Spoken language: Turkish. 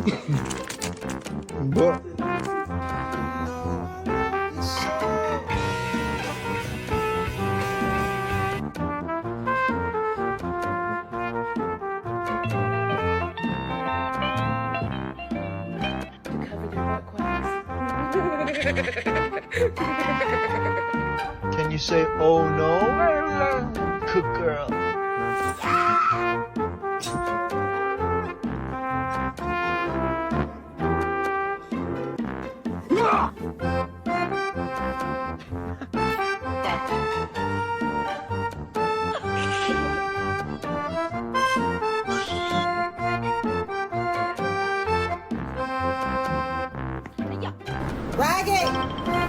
Bu. Cover your butt quacks. Can you say, oh no? Good girl. Raggy!